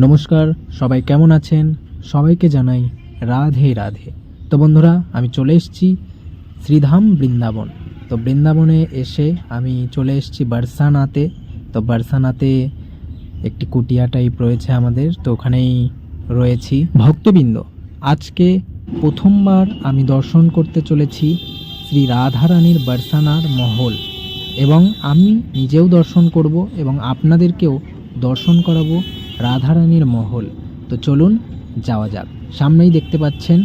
নমস্কার, সবাই কেমন আছেন? সবাইকে জানাই রাধে রাধে। তো বন্ধুরা, আমি চলে এসেছি শ্রীধাম বৃন্দাবন। তো বৃন্দাবনে এসে আমি চলে এসেছি বারসানাতে। তো বারসানাতে একটি কুটিয়া টাইপ রয়েছে আমাদের, তো ওখানেই রয়েছি। ভক্তবৃন্দ, আজকে প্রথমবার আমি দর্শন করতে চলেছি শ্রী রাধারানীর বারসানার মহল, এবং আমি নিজেও দর্শন করব এবং আপনাদেরকেও দর্শন করাবো রাধারানীর মহল। তো চলুন যাওয়া যাক। সামনেই দেখতে পাচ্ছেন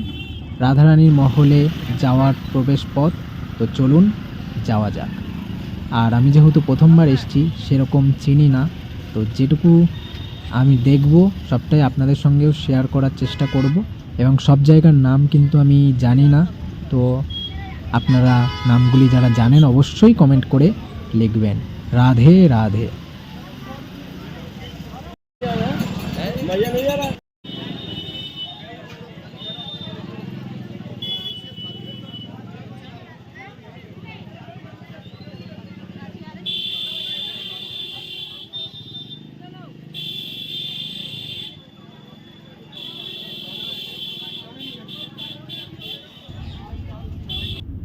রাধারানীর মহলে যাওয়ার প্রবেশ পথ। তো চলুন যাওয়া যাক। আর আমি যেহেতু প্রথমবার এসেছি, সেরকম চিনি না, তো যেটুকু আমি দেখব সবটাই আপনাদের সঙ্গেও শেয়ার করার চেষ্টা করব। এবং সব জায়গার নাম কিন্তু আমি জানি না, তো আপনারা নামগুলি যারা জানেন অবশ্যই কমেন্ট করে লিখবেন। রাধে রাধে।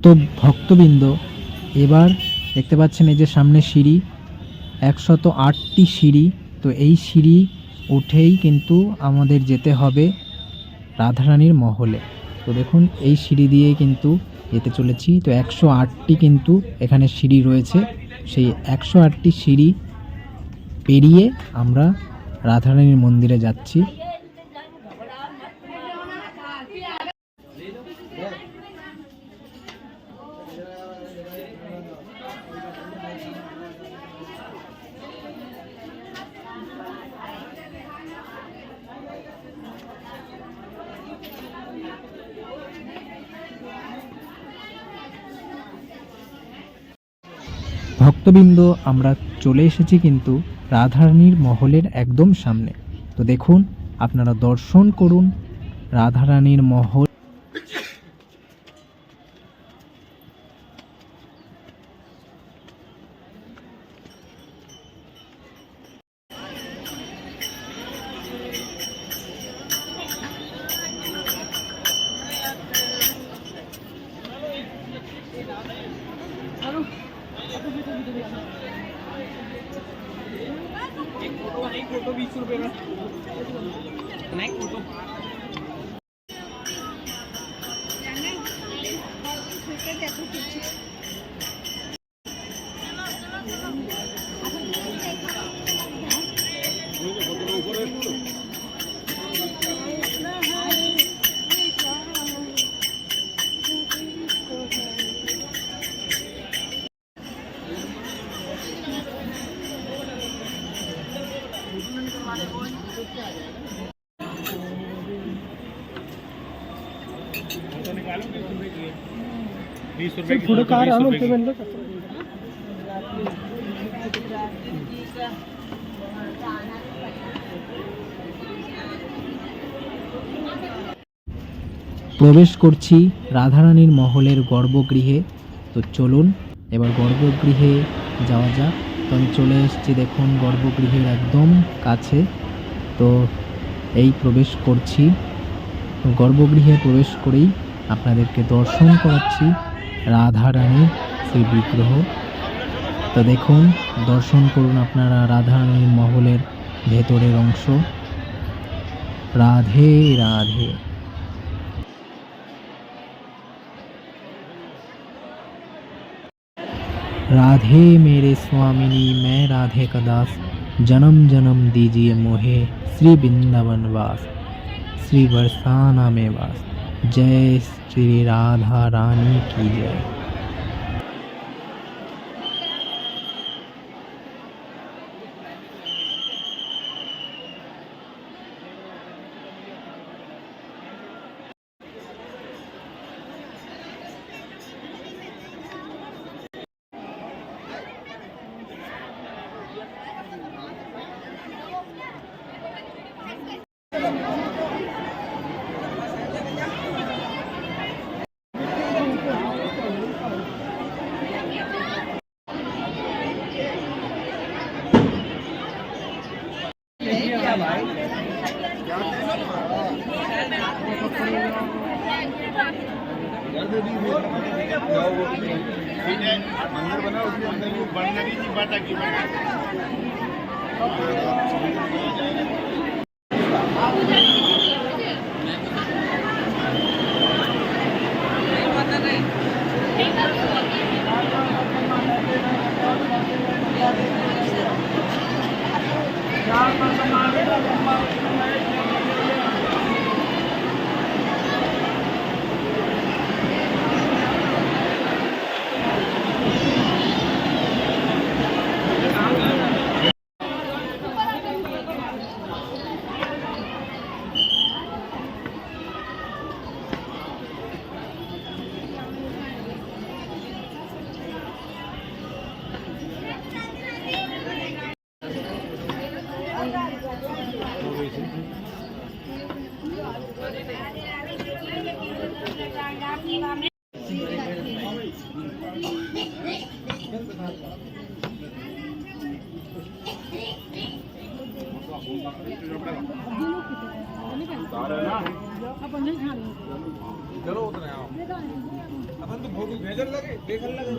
তো ভক্তবৃন্দ, এবার দেখতে পাচ্ছেন এই যে সামনে সিঁড়ি, 108টি সিঁড়ি। তো এই সিঁড়ি উঠেই কিন্তু আমাদের যেতে হবে রাধারানীর মহলে। তো দেখুন, এই সিঁড়ি দিয়েই কিন্তু যেতে চলেছি। তো 108টি কিন্তু এখানে সিঁড়ি রয়েছে। সেই 108টি সিঁড়ি পেরিয়ে আমরা রাধারানীর মন্দিরে যাচ্ছি। ভক্তবৃন্দ, আমরা চলে এসেছি কিন্তু রাধারানীর মহলের একদম সামনে। তো দেখুন, আপনারা দর্শন করুন রাধারানীর মহল। फोटो 20 रुपए में नहीं फोटो। पुढे कार आणून ते म्हणलं का প্রবেশ করছি রাধারানীর মহলের গর্ভগৃহে। তো চলুন এবার গর্ভগৃহে যাওয়া যাক। তো আমি চলে এসেছি, দেখুন গর্ভগৃহের একদম কাছে। তো এই প্রবেশ করছি। তো গর্ভগৃহে প্রবেশ করেই আপনাদেরকে দর্শন করাচ্ছি রাধারানীর সেই বিগ্রহ। তো দেখুন, দর্শন করুন আপনারা রাধারানীর মহলের ভেতরের অংশ। রাধে রাধে। राधे मेरे स्वामिनी, मैं राधे का दास, जन्म जन्म दीजिए मोहे, श्री वृंदावन वास, श्री बरसाना में वास। जय श्री राधा रानी की जय। मंदिर बना उसके अंदर वो बनगरी की बाटा की बना चलो उतरे आओ अपन तो फोटो भेजन लगे देखन लगे